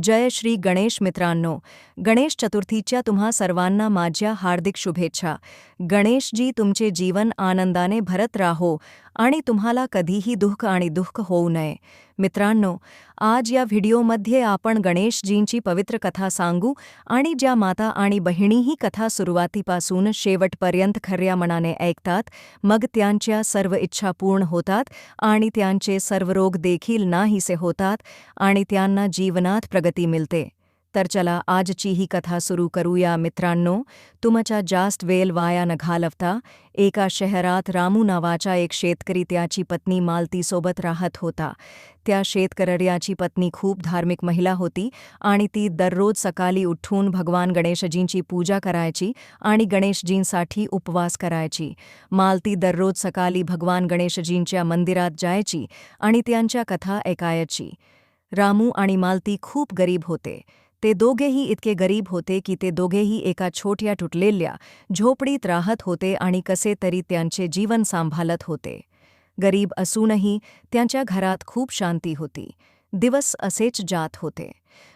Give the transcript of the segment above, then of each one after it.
जय श्री गणेश मित्रांनो, गणेश चतुर्थीच्या तुम्हा सर्वांना माझ्या हार्दिक शुभेच्छा। गणेशजी तुमचे जीवन आनंदाने भरत राहो आणि तुम्हाला कधीही दुःख होऊ नये। मित्रांनो, आज या व्हिडिओमध्ये आपण गणेशजींची पवित्र कथा सांगू आणि ज्या माता आणि बहिणी ही कथा सुरुवातीपासून शेवटपर्यंत खऱ्या मनाने ऐकतात, मग त्यांच्या सर्व इच्छा पूर्ण होतात आणि त्यांचे सर्व रोग देखील नाहीसे होतात आणि त्यांना जीवनात प्रगती मिळते। तर चला आजची ही कथा सुरू करूया मित्रांनो। तुमचा जास्त वेळ वाया न घालवता एका शहरात रामू नावाचा एक शेतकरी त्याची पत्नी मालती सोबत राहत होता। त्या शेतकऱ्याची पत्नी खूप धार्मिक महिला होती आणि ती दररोज सकाळी उठून भगवान गणेशजींची पूजा करायची आणि गणेशजींसाठी उपवास करायची। मालती दररोज सकाळी भगवान गणेशजींच्या मंदिरात जायची आणि त्यांच्या कथा ऐकायची। रामू आणि मालती खूप गरीब होते। ते दोघेही इतके गरीब होते की ते दोघेही एका छोट्या तुटलेल्या झोपडीत राहत होते आणि कसे तरी त्यांचे जीवन सांभाळत होते। गरीब असूनही त्यांच्या घरात खूप शांती होती। दिवस असेच जात होते।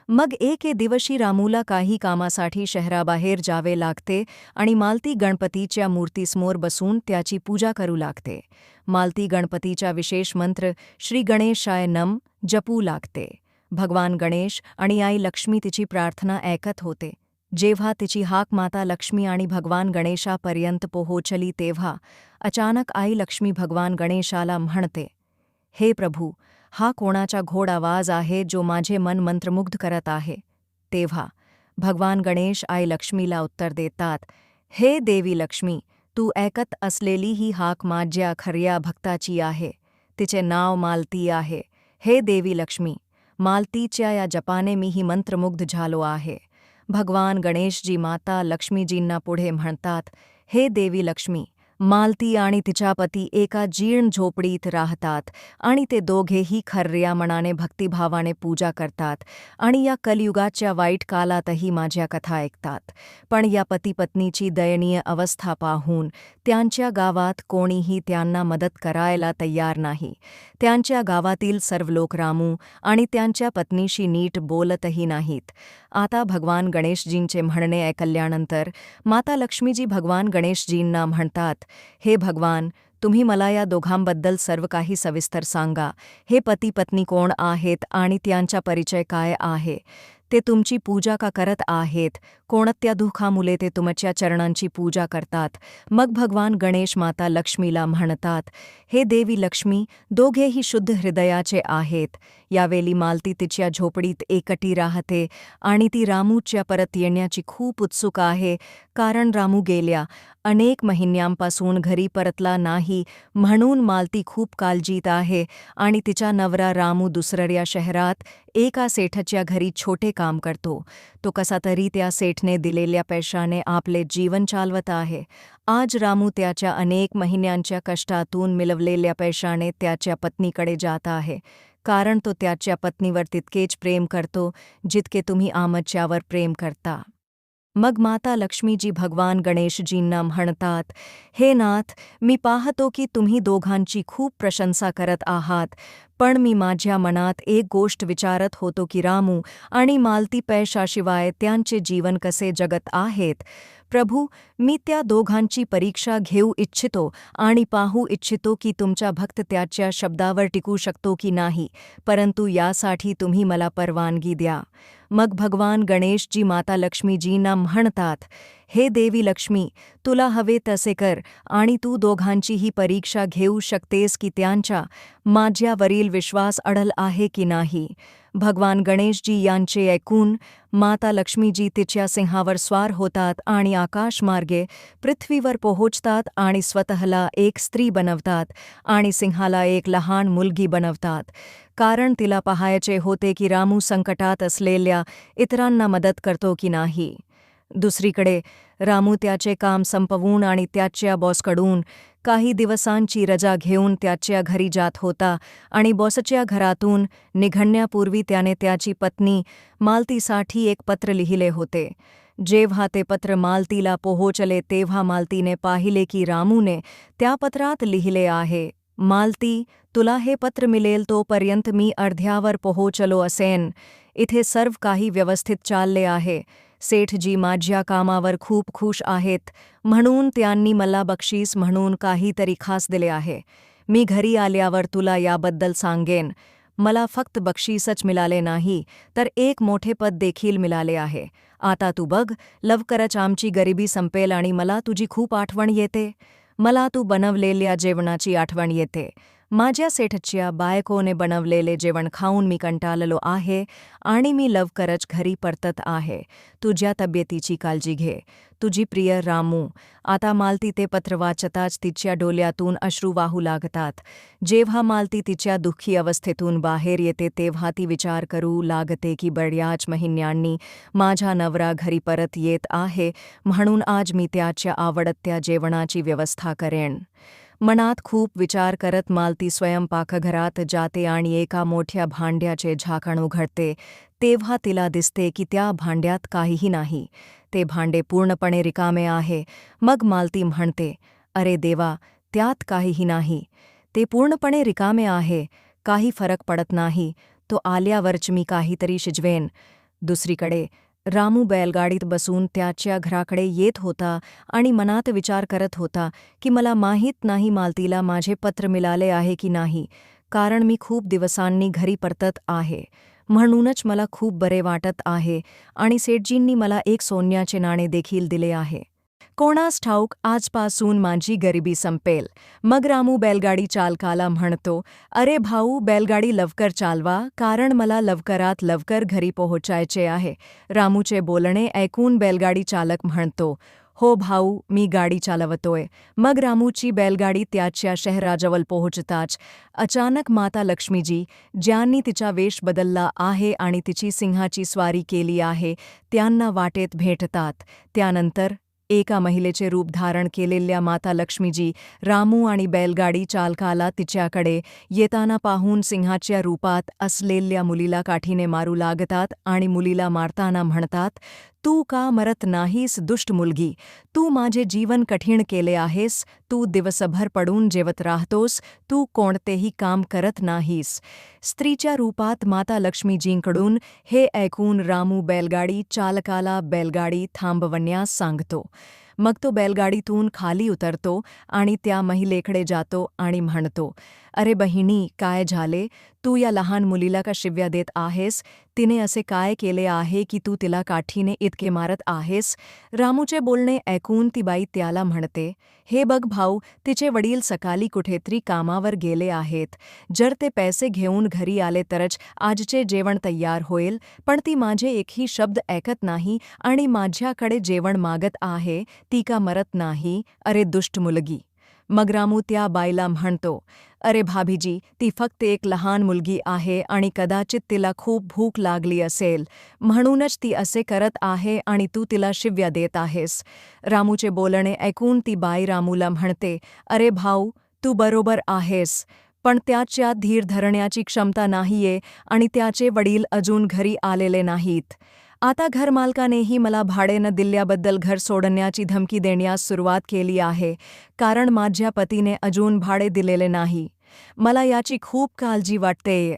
मग एके दिवशी रामूला काही कामासाठी शहराबाहेर जावे लागते आणि मालती गणपतीच्या मूर्तीसमोर बसून त्याची पूजा करू लागते। मालती गणपतीचा विशेष मंत्र श्री गणेशाय नम जपू लागते। भगवान गणेश आणि आई लक्ष्मी तिची प्रार्थना ऐकत होते। जेव्हा तिची हाक माता लक्ष्मी आणि भगवान गणेशापर्यंत पोहोचली तेव्हा अचानक आई लक्ष्मी भगवान गणेशाला म्हणते, हे प्रभू, हा कोणाचा घोड आवाज आहे जो माझे मन मंत्रमुग्ध करत आहे। तेव्हा भगवान गणेश आई लक्ष्मीला उत्तर देतात, हे देवी लक्ष्मी, तू ऐकत असलेली ही हाक माझ्या खऱ्या भक्ताची आहे। तिचे नाव मालती आहे। हे देवी लक्ष्मी, मालतीच्या या जपाने मीही मंत्रमुग्ध झालो आहे। भगवान गणेशजी माता लक्ष्मीजींना पुढे म्हणतात, हे देवी लक्ष्मी, मालती आणि तिचा पती एका जीर्ण झोपडीत राहतात आणि ते दोघेही खऱ्या मनाने भक्तिभावाने पूजा करतात आणि या कलियुगाच्या वाईट काळातही माझ्या कथा ऐकतात। पण या पती-पत्नीची दयनीय अवस्था पाहून त्यांच्या गावात कोणीही त्यांना मदत करायला तयार नाही। त्यांच्या गावातील सर्व लोक रामू आणि त्यांच्या पत्नीशी नीट बोलतही नाहीत। आता भगवान गणेशजींचे म्हणणे ऐकल्यानंतर माता लक्ष्मीजी भगवान गणेशजींना म्हणतात, हे भगवान, तुम्ही मला या दोघांबद्दल सर्व काही सविस्तर सांगा। हे पती पत्नी कोण आहेत आणि त्यांचा परिचय काय आहे? ते तुमची पूजा का करत आहेत? कोणत्या दुःखामुळे ते तुमच्या चरणांची पूजा करतात? मग भगवान गणेश माता लक्ष्मीला म्हणतात, हे देवी लक्ष्मी, दोघेही शुद्ध हृदयाचे आहेत। यावेळी मालती तिच्या झोपडीत एकटी राहते आणि ती रामूच्या परत येण्याची खूप उत्सुक आहे, कारण रामू गेल्या अनेक महिन्यांपासून घरी परतला नाही, म्हणून मालती खूप काळजीत आहे आणि तिचा नवरा रामू दुसऱ्या शहरात एका सेठच्या घरी छोटे काम करतो। तो कसा तरी त्या सेठने दिलेल्या पैशाने आपले जीवन चालवत आहे। आज रामू त्याच्या अनेक महिन्यांच्या कष्टातून मिळवलेल्या पैशाने त्याच्या पत्नीकडे जात आहे, कारण तो त्याच्या पत्नीवर तितकेच प्रेम करतो जितके तुम्ही आमच्यावर प्रेम करता। मग माता लक्ष्मीजी भगवान गणेशजींना म्हणतात, हे नाथ, मी पाहतो की तुम्ही दोघांची खूप प्रशंसा करत आहात, पण मी माझ्या मनात एक गोष्ट विचारत होतो की रामू आणि मालती पैशाशिवाय त्यांचे जीवन कसे जगत आहेत। प्रभू, मी त्या दोघांची परीक्षा घेऊ इच्छितो आणि पाहू इच्छितो की तुमचा भक्त त्याच्या शब्दावर टिकू शकतो की नाही, परंतु यासाठी तुम्ही मला परवानगी द्या। मग भगवान गणेशजी माता लक्ष्मीजींना म्हणतात, हे देवी लक्ष्मी, तुला हवे तसे कर आणि तू दोघांची ही परीक्षा घेऊ शकतेस की त्यांचा माझ्यावरील विश्वास अडल आहे की नाही। भगवान गणेशजी यांचे ऐकून माता लक्ष्मीजी तिच्या सिंहावर स्वार होतात आणि आकाशमार्गे पृथ्वीवर पोहोचतात आणि स्वतःला एक स्त्री बनवतात आणि सिंहाला एक लहान मुलगी बनवतात, कारण तिला पाहायचे होते की रामू संकटात असलेल्या इतरांना मदत करतो की नाही। दुसरीकडे रामू त्याचे काम संपवून आणि त्याच्या बॉसकडून काही दिवसांची रजा घेऊन त्याच्या घरी जात होता आणि बॉसच्या घरातून निघण्यापूर्वी त्याने त्याची पत्नी मालतीसाठी एक पत्र लिहिले होते। जेव्हा ते पत्र मालतीला पोहोचले तेव्हा मालतीने पाहिले की रामूने त्या पत्रात लिहिले आहे, मालती, तुला हे पत्र मिळेल तोपर्यंत मी अर्ध्यावर पोहोचलो असेन। इथे सर्व काही व्यवस्थित चालले आहे. सेठजी माझ्या कामावर खूप खुश आहेत, म्हणून त्यांनी मला बक्षीस म्हणून काहीतरी खास दिले आहे. मी घरी आल्यावर तुला याबद्दल सांगेन. मला फक्त बक्षीसच मिळाले नाही, तर एक मोठे पद देखील मिळाले आहे. आता तू बघ, लवकरच आमची गरिबी संपेल आणि मला तुझी खूप आठवण येते. मला तू बनवलेल्या जेवणाची आठवण येते. माझ्या सेठच्या बायकोने बनवलेले जेवण खाऊन मी कंटाळलो आहे आणि मी लवकरच घरी परतत आहे. तुझ्या तब्येतीची काळजी घे. तुझी प्रिय रामू. आता मालती ते पत्र वाचताच तिच्या डोळ्यातून अश्रू वाहू लागतात. जेव्हा मालती तिच्या दुःखी अवस्थेतून बाहेर येते तेव्हा ती विचार करू लागते की बऱ्याच महिन्यांनी माझा नवरा घरी परत येत आहे, म्हणून आज मी त्याच्या आवडत्या जेवणाची व्यवस्था करेन. मनात खूप विचार करत मालती स्वयंपाकघरात जाते आणि एका मोठ्या भांड्याचे झाकण उघडते. तेव्हा तिला दिसते की त्या भांड्यात काहीही नाही. ते भांडे पूर्णपणे रिकामे आहे. मग मालती म्हणते, अरे देवा, त्यात काहीही नाही. ते पूर्णपणे रिकामे आहे. काही फरक पडत नाही. तो आल्यावरच मी काहीतरी शिजवेन. दुसरीकडे रामू बैलगाडीत बसून त्याच्या घराकडे येत होता आणि मनात विचार करत होता की मला माहीत नाही मालतीला माझे पत्र मिळाले आहे की नाही, कारण मी खूप दिवसांनी घरी परतत आहे. म्हणूनच मला खूप बरे वाटत आहे आणि सेठजींनी मला एक सोन्याचे नाणे देखील दिले आहे. कोणास ठाऊक आजपासून माझी गरिबी संपेल. मग रामू बैलगाडी चालकाला म्हणतो, अरे भाऊ, बैलगाडी लवकर चालवा, कारण मला लवकरात लवकर घरी पोहोचायचे आहे. रामूचे बोलणे ऐकून बैलगाडी चालक म्हणतो, हो भाऊ, मी गाडी चालवतोय. मग रामूची बैलगाडी त्याच्या शहराजवळ पोहोचताच अचानक माता लक्ष्मीजी, ज्यांनी तिचा वेश बदलला आहे आणि तिची सिंहाची स्वारी केली आहे, त्यांना वाटेत भेटतात. त्यानंतर एका महिलेचे रूप धारण केलेल्या माता लक्ष्मीजी रामू आणि बैलगाडी चालकाला तिच्याकडे येताना पाहून सिंहाच्या रूपात असलेल्या मुलीला काठीने मारू लागतात आणि मुलीला मारताना म्हणतात, तू का मरत नाहीस दुष्ट मुलगी? तू माझे जीवन कठीण केले आहेस. तू दिवसभर पडून जेवत राहतोस. तू कोणतेही काम करत नाहीस. स्त्रीच्या रूपात माता लक्ष्मीजींकडून हे ऐकून रामू बैलगाडी चालकाला बैलगाडी थांबवण्यास सांगतो. मग तो बैलगाडीतून खाली उतरतो आणि त्या महिलेकडे जातो आणि म्हणतो, अरे बहिणी, काय झाले? तू या लहान मुलीला का शिव्या देत आहेस? तिने असे काय केले आहे की तू तिला काठीने इतके मारत आहेस? रामूचे बोलणे ऐकून ती बाई त्याला म्हणते, हे बघ भाऊ, तिचे वडील सकाळी कुठेतरी कामावर गेले आहेत. जर ते पैसे घेऊन घरी आले तरच आजचे जेवण तयार होईल, पण ती माझे एकही शब्द ऐकत नाही आणि माझ्याकडे जेवण मागत आहे. ती का मरत नाही? अरे दुष्ट मुलगी. मग रामू त्या बाईला म्हणतो, अरे भाभीजी, ती फक्त एक लहान मुलगी आहे आणि कदाचित तिला खूप भूक लागली असेल, म्हणूनच ती असे करत आहे आणि तू तिला शिव्या देत आहेस. रामूचे बोलणे ऐकून ती बाई रामूला म्हणते, अरे भाऊ, तू बरोबर आहेस, पण त्याच्यात धीर धरण्याची क्षमता नाहीये आणि त्याचे वडील अजून घरी आलेले नाहीत. आता घरमालकानेही मला भाडे न दिल्याबद्दल घर सोडण्याची धमकी देण्यास सुरुवात केली आहे, कारण माझ्या पतीने अजून भाडे दिलेले नाही. मला याची खूप काळजी वाटतेय.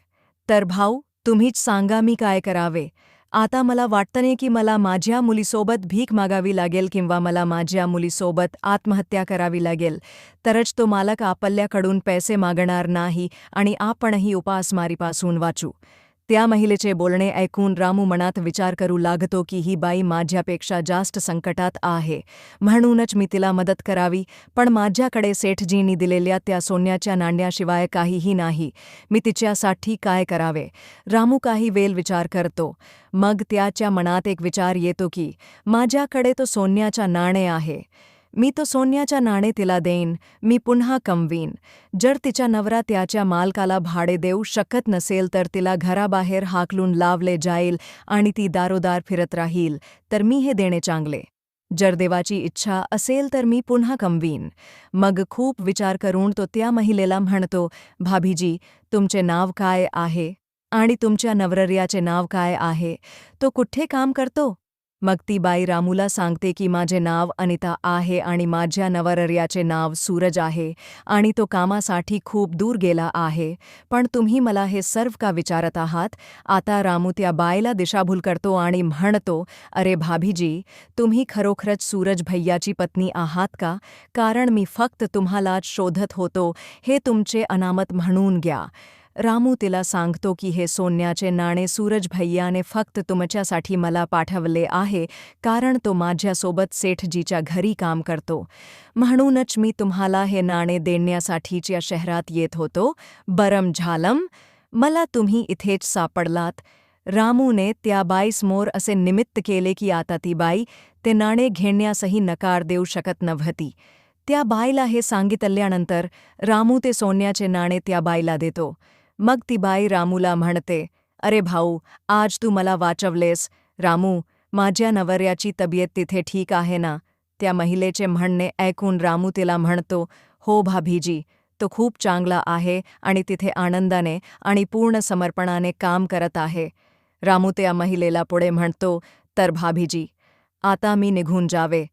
तर भाऊ, तुम्हीच सांगा मी काय करावे. आता मला वाटतंय की मला माझ्या मुलीसोबत भीक मागावी लागेल किंवा मला माझ्या मुलीसोबत आत्महत्या करावी लागेल. तरच तो मालक आपल्याकडून पैसे मागणार नाही आणि आपणही उपासमारीपासून वाचू. त्या महिलेचे बोलणे ऐकून रामू मनात विचार करू लागतो की ही बाई माझ्यापेक्षा जास्त संकटात आहे, म्हणूनच मी तिला मदत करावी, पण माझ्याकडे सेठजींनी दिलेल्या त्या सोन्याच्या नाण्याशिवाय काहीही नाही. मी तिच्यासाठी काय करावे? रामू काही वेळ विचार करतो. मग त्याच्या मनात एक विचार येतो की माझ्याकडे तो सोन्याचा नाणे आहे. मी तो सोन्याचा नाणे तिला देईन. मी पुन्हा कमवीन. जर तिचा नवरा त्याच्या मालकाला भाडे देऊ शकत नसेल तर तिला घराबाहेर हाकलून लावले जाईल आणि ती दारोदार फिरत राहील, तर मी हे देणे चांगले. जर देवाची इच्छा असेल तर मी पुन्हा कमवीन. मग खूप विचार करून तो त्या महिलेला म्हणतो, भाभीजी, तुमचे नाव काय आहे आणि तुमच्या नवऱ्याचे नाव काय आहे? तो कुठे काम करतो? मग ती बाई रामूला सांगते की माझे नाव अनिता आहे आणि माझ्या नवरऱ्याचे नाव सूरज आहे आणि तो कामासाठी खूप दूर गेला आहे, पण तुम्ही मला हे सर्व का विचारत आहात? आता रामू त्या बाईला दिशाभूल करतो आणि म्हणतो, अरे भाभीजी, तुम्ही खरोखरच सूरज भैयाची पत्नी आहात का? कारण मी फक्त तुम्हालाच शोधत होतो, हे तुमचे अनामत म्हणून घ्या. रामू तिला सांगतो की हे सोन्याचे नाणे सूरज भैयाने फक्त तुमच्यासाठी मला पाठवले आहे, कारण तो माझ्यासोबत सेठजीच्या घरी काम करतो. म्हणूनच मी तुम्हाला हे नाणे देण्यासाठीच्या शहरात येत होतो. बरं झालं, मला तुम्ही इथेच सापडलात. रामूने त्या बाईसमोर असे निमित्त केले की आता ती बाई ते नाणे घेण्यासही नकार देऊ शकत नव्हती. त्या बाईला हे सांगितल्यानंतर रामू ते सोन्याचे नाणे त्या बाईला देतो. मग ती बाई रामूला म्हणते, अरे भाऊ, आज तू मला वाचवलेस. रामू, माझ्या नवऱ्याची तब्येत तिथे ठीक आहे ना? त्या महिलेचे म्हणणे ऐकून रामू तिला म्हणतो, हो भाभीजी, तो खूप चांगला आहे आणि तिथे आनंदाने आणि पूर्ण समर्पणाने काम करत आहे. रामू त्या महिलेला पुढे म्हणतो, तर भाभीजी, आता मी निघून जावे.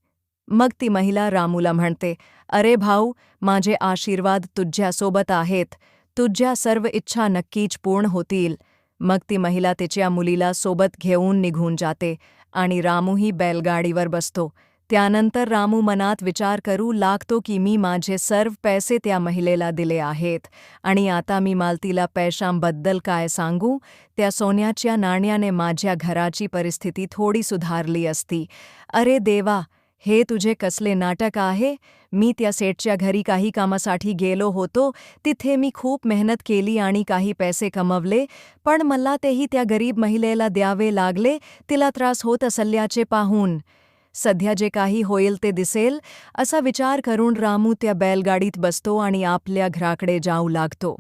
मग ती महिला रामूला म्हणते, अरे भाऊ, माझे आशीर्वाद तुझ्यासोबत आहेत. तुझ्या सर्व इच्छा नक्कीच पूर्ण होतील. मग ती महिला तिच्या मुलीला सोबत घेऊन निघून जाते आणि रामूही बैलगाडीवर बसतो. त्यानंतर रामू मनात विचार करू लागतो की मी माझे सर्व पैसे त्या महिलेला दिले आहेत आणि आता मी मालतीला पैशांबद्दल काय सांगू? त्या सोन्याच्या नाण्याने माझ्या घराची परिस्थिती थोडी सुधारली असती. अरे देवा, हे तुझे कसले नाटक आहे? मी त्या सेठच्या घरी काही कामासाठी गेलो होतो. तिथे मी खूप मेहनत केली आणि काही पैसे कमवले, पण मला तेही त्या गरीब महिलेला द्यावे लागले, तिला त्रास होत असल्याचे पाहून. सध्या जे काही होईल ते दिसेल, असा विचार करून रामू त्या बैलगाडीत बसतो आणि आपल्या घराकडे जाऊ लागतो.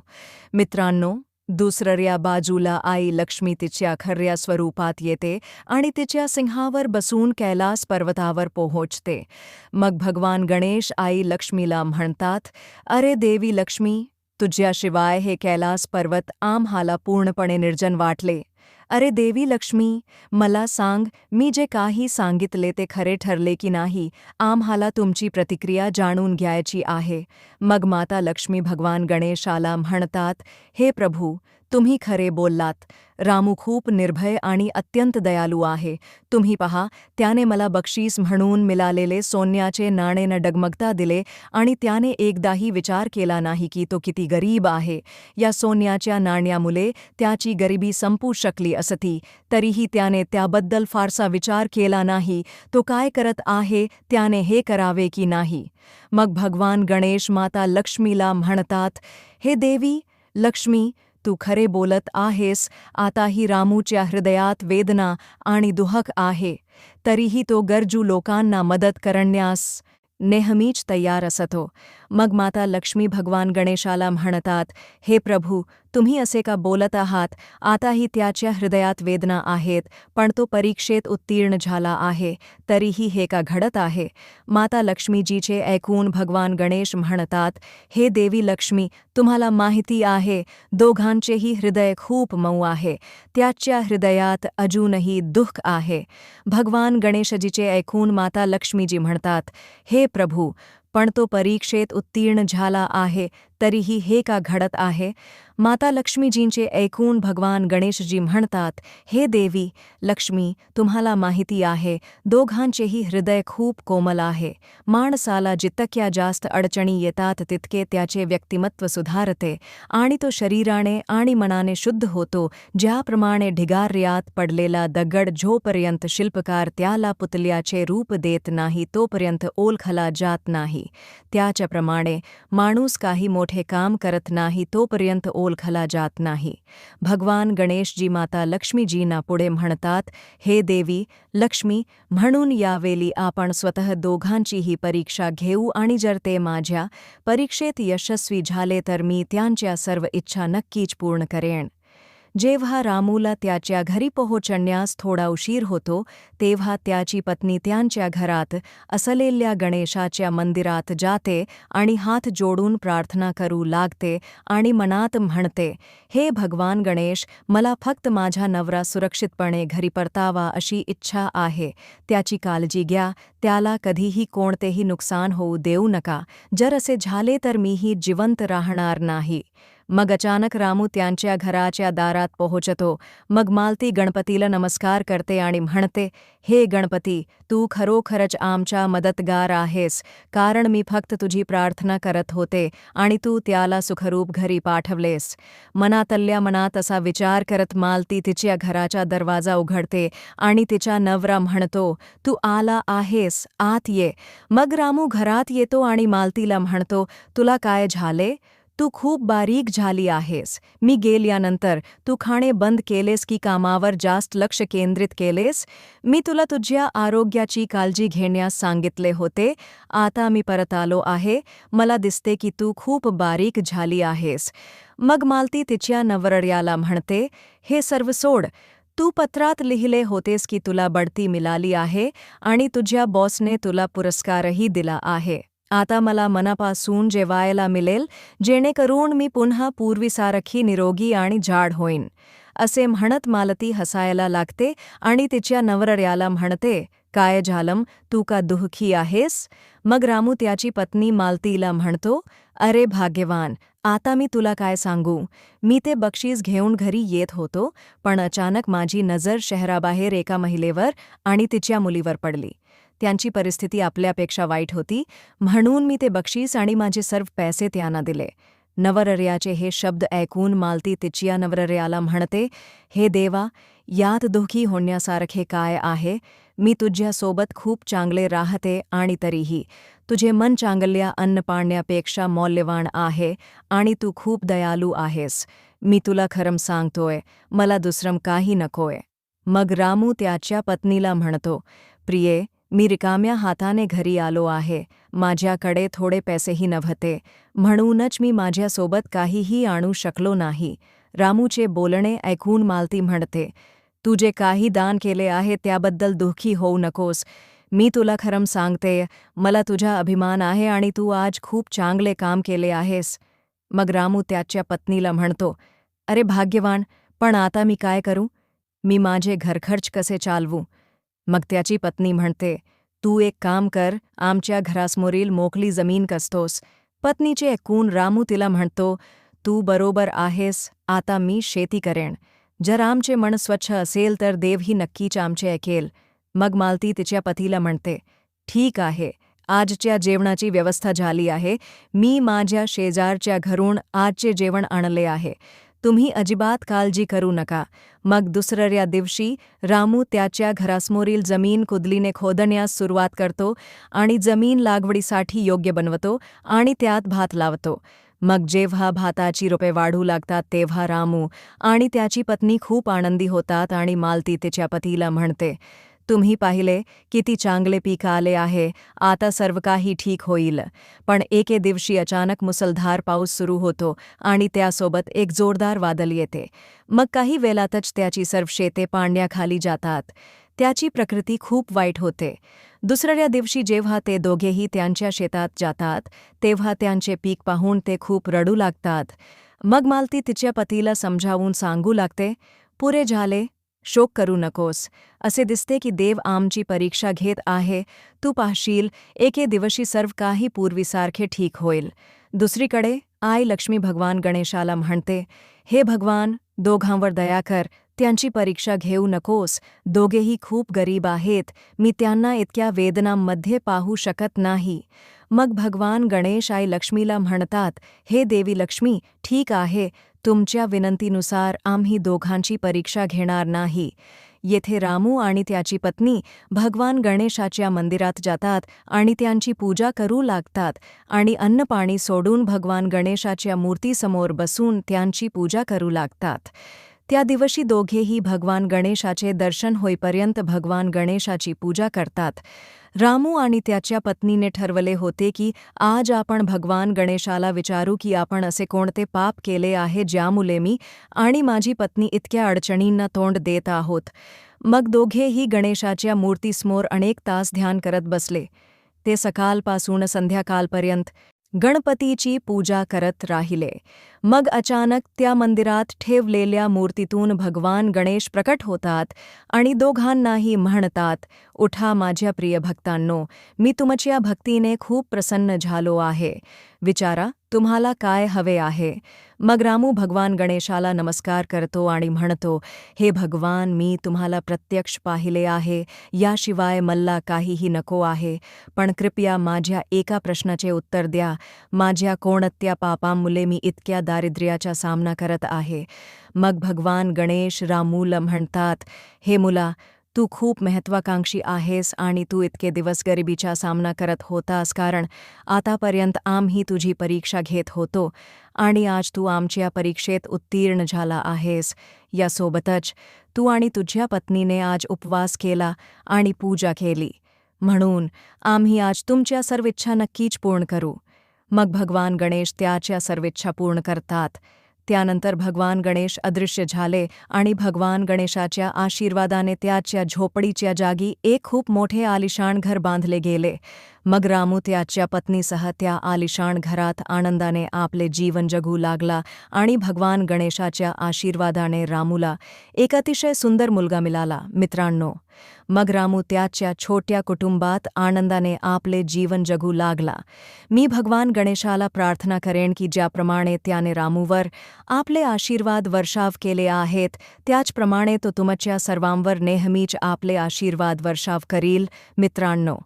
मित्रांनो, दुसऱ्या बाजूला आई लक्ष्मी तिच्या खऱ्या स्वरूपात येते आणि तिच्या सिंहावर बसून कैलास पर्वतावर पोहोचते. मग भगवान गणेश आई लक्ष्मीला म्हणतात, अरे देवी लक्ष्मी, तुझ्याशिवाय हे कैलास पर्वत आम्हाला पूर्णपणे निर्जन वाटले. अरे देवी लक्ष्मी, मला सांग, मी जे काही सांगितले ते खरे ठरले की नाही? आम्हाला तुमची प्रतिक्रिया जाणून घ्यायची आहे. मग माता लक्ष्मी भगवान गणेशाला म्हणतात, हे प्रभू, तुम्ही खरे बोललात. रामू खूप निर्भय आणि अत्यंत दयालू आहे. तुम्ही पहा, त्याने मला बक्षीस म्हणून मिळालेले सोन्याचे नाणे न डगमगता दिले आणि त्याने एकदाही विचार केला नाही की तो किती गरीब आहे. या सोन्याच्या नाण्यामुळे त्याची गरिबी संपू शकली असती, तरीही त्याने त्याबद्दल फारसा विचार केला नाही. तो काय करत आहे, त्याने हे करावे की नाही? मग भगवान गणेश माता लक्ष्मीला म्हणतात, हे देवी लक्ष्मी, तू खरे बोलत आहेस. आताही रामूच्या हृदयात वेदना आणि दुःख आहे, तरीही तो गरजू लोकांना मदत करण्यास नेहमीच तयार असतो. मग माता लक्ष्मी भगवान गणेशाला म्हणतात, हे प्रभू, तुम्ही असे का बोलत आहात? आताही त्याच्या हृदयात वेदना आहेत, पण तो परीक्षेत उत्तीर्ण झाला आहे, तरीही हे का घडत आहे? माता लक्ष्मीजीचे ऐकून भगवान गणेश म्हणतात, हे देवी लक्ष्मी, तुम्हाला माहिती आहे, दोघांचेही हृदय खूप मऊ आहे. त्याच्या हृदयात अजूनही दुःख आहे. भगवान गणेशजीचे ऐकून माता लक्ष्मीजी म्हणतात, हे प्रभू, पण तो परीक्षेत उत्तीर्ण झाला आहे, तरीही हे का घडत आहे? माता लक्ष्मीजींचे ऐकून भगवान गणेशजी म्हणतात, हे देवी लक्ष्मी, तुम्हाला माहिती आहे, दोघांचेही हृदय खूप कोमल आहे. माणसाला जितक्या जास्त अडचणी येतात तितके त्याचे व्यक्तिमत्व सुधारते आणि तो शरीराने आणि मनाने शुद्ध होतो. ज्याप्रमाणे ढिगाऱ्यात पडलेला दगड जोपर्यंत शिल्पकार त्याला पुतल्याचे रूप देत नाही तोपर्यंत ओळखला जात नाही, त्याच्याप्रमाणे माणूस काही मोठे काम करत नाही तोपर्यंत ओळखला जात नाही. भगवान गणेशजी माता लक्ष्मीजींना पुढे म्हणतात, हे देवी लक्ष्मी, म्हणून यावेळी आपण स्वतः दोघांचीही परीक्षा घेऊ आणि जर ते माझ्या परीक्षेत यशस्वी झाले तर मी त्यांच्या सर्व इच्छा नक्कीच पूर्ण करेन. जेव्हा रामूला त्याच्या घरी पोहोचण्यास थोडा उशीर होतो तेव्हा त्याची पत्नी त्यांच्या घरात असलेल्या गणेशाच्या मंदिरात जाते आणि हात जोडून प्रार्थना करू लागते आणि मनात म्हणते, हे भगवान गणेश, मला फक्त माझा नवरा सुरक्षितपणे घरी परतावा अशी इच्छा आहे. त्याची काळजी घ्या, त्याला कधीही कोणतेही नुकसान होऊ देऊ नका. जर असे झाले तर मीही जिवंत राहणार नाही. मग अचानक रामू त्यांच्या घराच्या दारात पोहोचतो. मग मालती गणपतीला नमस्कार करते आणि म्हणते, हे गणपती, तू खरोखरच आमचा मदतगार आहेस, कारण मी फक्त तुझी प्रार्थना करत होते आणि तू त्याला सुखरूप घरी पाठवलेस. मनातल्या मनात असा विचार करत मालती तिच्या घराचा दरवाजा उघडते आणि तिचा नवरा म्हणतो, तू आला आहेस, आत ये. मग रामू घरात येतो आणि मालतीला म्हणतो, तुला काय झाले? तू खूप बारीक झाली आहेस. मी गेल्यानंतर तू खाणे बंद केलेस की कामावर जास्त लक्ष केंद्रित केलेस? मी तुला तुझ्या आरोग्याची काळजी घेण्यास सांगितले होते. आता मी परत आलो आहे. मला दिसते की तू खूप बारीक झाली आहेस. मग मालती तिच्या नवऱ्याला म्हणते, हे सर्व सोड. तू पत्रात लिहिले होतेस की तुला बढती मिळाली आहे आणि तुझ्या बॉसने तुला पुरस्कारही दिला आहे. आता मला मनापासून जेवायला मिळेल, जेणेकरून मी पुन्हा पूर्वीसारखी निरोगी आणि जाड होईन. असे म्हणत मालती हसायला लागते आणि तिच्या नवऱ्याला म्हणते, काय झालं, तू का दुःखी आहेस? मग रामू त्याची पत्नी मालतीला म्हणतो, अरे भाग्यवान, आता मी तुला काय सांगू. मी ते बक्षीस घेऊन घरी येत होतो, पण अचानक माझी नजर शहराबाहेर एका महिलेवर आणि तिच्या मुलीवर पडली. त्यांची परिस्थिती आपल्यापेक्षा वाईट होती, म्हणून मी ते बक्षीस आणि माझे सर्व पैसे त्यांना दिले. नवऱ्याचे हे शब्द ऐकून मालती तिच्या नवऱ्याला म्हणते, हे देवा, यात दुःखी होण्यासारखे काय आहे? मी तुझ्यासोबत खूप चांगले राहते आणि तरीही तुझे मन चांगल्या अन्न पाण्यापेक्षा मौल्यवान आहे आणि तू खूप दयालू आहेस. मी तुला खरं सांगतोय, मला दुसरं काही नकोय. मग रामू त्याच्या पत्नीला म्हणतो, प्रिये, मी रिकाम्या हाताने घरी आलो आहे. माझ्याकडे थोडे पैसेही नव्हते, म्हणूनच मी माझ्यासोबत काहीही आणू शकलो नाही. रामूचे बोलणे ऐकून मालती म्हणते, तू जे काही दान केले आहे त्याबद्दल दुःखी होऊ नकोस. मी तुला खरं सांगते, मला तुझा अभिमान आहे आणि तू आज खूप चांगले काम केले आहेस. मग रामू त्याच्या पत्नीला म्हणतो, अरे भाग्यवान, पण आता मी काय करू? मी माझे घरखर्च कसे चालवू? मग त्याची पत्नी म्हणते, तू एक काम कर, आमच्या घरासमोरील मोकळी जमीन कसतोस. पत्नीचे ऐकून रामू तिला म्हणतो, तू बरोबर आहेस, आता मी शेती करेन. जर आमचे मन स्वच्छ असेल तर देवही नक्कीच आमचे ऐकेल. मग मालती तिच्या पतीला म्हणते, ठीक आहे, आजच्या जेवणाची व्यवस्था झाली आहे. मी माझ्या शेजारच्या घरून आजचे जेवण आणले आहे. तुम्ही अजिबात काळजी करू नका. मग दुसऱ्या दिवशी रामू त्याच्या घरासमोरील जमीन कुदलीने खोदण्यास सुरुवात करतो आणि जमीन लागवडीसाठी योग्य बनवतो आणि त्यात भात लावतो. मग जेव्हा भाताची रोपे वाढू लागतात तेव्हा रामू आणि त्याची पत्नी खूप आनंदी होतात आणि मालती तिच्या पतीला म्हणते, तुम्ही पाहिले किती चांगले पीक आले आहे, आता सर्व काही ठीक होईल. पण एके दिवशी अचानक मुसळधार पाऊस सुरू होतो आणि त्यासोबत एक जोरदार वादळ येते. मग काही वेळातच त्याची सर्व शेते पाण्याखाली जातात. त्याची प्रकृती खूप वाईट होते. दुसऱ्या दिवशी जेव्हा ते दोघेही त्यांच्या शेतात जातात तेव्हा त्यांचे पीक पाहून ते खूप रडू लागतात. मग मालती तिच्या पतीला समजावून सांगू लागते, पुरे झाले, शोक करू नकोस. असे दिसते की देव आमची परीक्षा घेत आहे. तू पाहशील, एके दिवशी सर्व काही पूर्वीसारखे ठीक होईल. दुसरीकडे आई लक्ष्मी भगवान गणेशाला म्हणते, हे भगवान, दोघांवर दया कर, त्यांची परीक्षा घेऊ नकोस. दोघेही खूप गरीब आहेत. मी त्यांना इतक्या वेदनांमध्ये पाहू शकत नाही. मग भगवान गणेश आई लक्ष्मीला म्हणतात, हे देवी लक्ष्मी, ठीक आहे, तुमच्या विनंतीनुसार आम्ही दोघांची परीक्षा घेणार नाही. येथे रामू आणि त्याची पत्नी भगवान गणेशाच्या मंदिरात जातात आणि त्यांची पूजा करू लागतात आणि अन्नपाणी सोडून भगवान गणेशाच्या मूर्तीसमोर बसून त्यांची पूजा करू लागतात. त्या दिवशी दोघेही भगवान गणेशाचे दर्शन होईपर्यंत भगवान गणेशाची पूजा करतात. रामू आणि त्याच्या पत्नीने ठरवले होते की आज आपण भगवान गणेशाला विचारू की आपण असे कोणते पाप केले आहे ज्यामुळे मी आणि माझी पत्नी इतक्या अडचणींना तोंड देत आहोत. मग दोघेही गणेशाच्या मूर्तीसमोर अनेक तास ध्यान करत बसले. ते सकाळपासून संध्याकाळपर्यंत गणपतीची पूजा करत राहिले. मग अचानक त्या मंदिरात ठेवलेल्या मूर्तीतून भगवान गणेश प्रकट होतात आणि दोघांनाही म्हणतात, उठा माझ्या प्रिय भक्तांनो, मी तुमच्या भक्तीने खूप प्रसन्न झालो आहे. विचारा तुम्हाला काय हवे आहे. मग रामू भगवान गणेशाला नमस्कार करतो आणि म्हणतो, हे भगवान, मी तुम्हाला प्रत्यक्ष पाहिले आहे, याशिवाय मला काहीही नको आहे. पण कृपया माझ्या एका प्रश्नाचे उत्तर द्या. माझ्या कोणत्या पापामुळे मी इतक्या दारिद्र्याचा सामना करत आहे. मग भगवान गणेश रामूला म्हणतात, हे मुला, तू खूप महत्वाकांक्षी आहेस आणि तू इतके दिवस गरिबीचा सामना करत होतास कारण आतापर्यंत आम्ही तुझी परीक्षा घेत होतो आणि आज तू आमच्या परीक्षेत उत्तीर्ण झाला आहेस. यासोबतच तू आणि तुझ्या पत्नीने आज उपवास केला आणि पूजा केली. म्हणून आम्ही आज तुमच्या सर्व इच्छा नक्कीच पूर्ण करू. मग भगवान गणेश त्याच्या सर्व इच्छा पूर्ण करतात. त्यानंतर भगवान गणेश अदृश्य झाले आणि भगवान गणेशाच्या आशीर्वादाने त्याच्या झोपडीच्या जागी एक खूप मोठे आलिशान घर बांधले गेले. मग रामू त्याच्या पत्नीसह त्या आलिशान घरात आनंदाने आपले जीवन जगू लागला आणि भगवान गणेशाच्या आशीर्वादाने रामूला एक अतिशय सुंदर मुलगा मिळाला. मित्रांनो, मग रामू त्याच्या छोट्या कुटुंबात आनंदाने आपले जीवन जगू लागला. मी भगवान गणेशाला प्रार्थना करेन की ज्याप्रमाणे त्याने रामूवर आपले आशीर्वाद वर्षाव केले आहेत, त्याचप्रमाणे तो तुमच्या सर्वांवर नेहमीच आपले आशीर्वाद वर्षाव करील. मित्रांनो,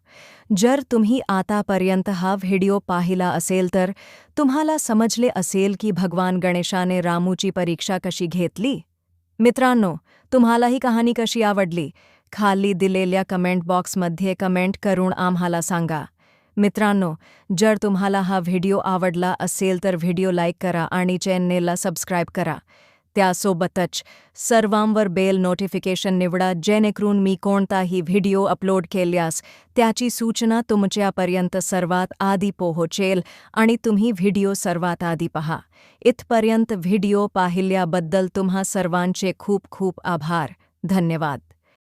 जर तुम्ही आतापर्यंत हा व्हिडिओ पाहिला असेल तर तुम्हाला समजले असेल की भगवान गणेशाने रामूची परीक्षा कशी घेतली. मित्रांनो, तुम्हाला ही कहाणी कशी आवडली? खाली दिलेल्या कमेंट बॉक्समध्ये कमेंट करून आम्हाला सांगा. मित्रांनो, जर तुम्हाला हा व्हिडिओ आवडला असेल तर व्हिडिओ लाईक करा आणि चॅनेलला सबस्क्राईब करा. त्यासोबतच सर्वांवर बेल नोटिफिकेशन निवडा जेणेकरून मी कोणताही व्हिडिओ अपलोड केल्यास त्याची सूचना तुमच्यापर्यंत सर्वात आधी पोहोचेल आणि तुम्ही व्हिडिओ सर्वात आधी पहा. इथपर्यंत व्हिडिओ पाहिल्याबद्दल तुम्हा सर्वांचे खूप खूप आभार. धन्यवाद.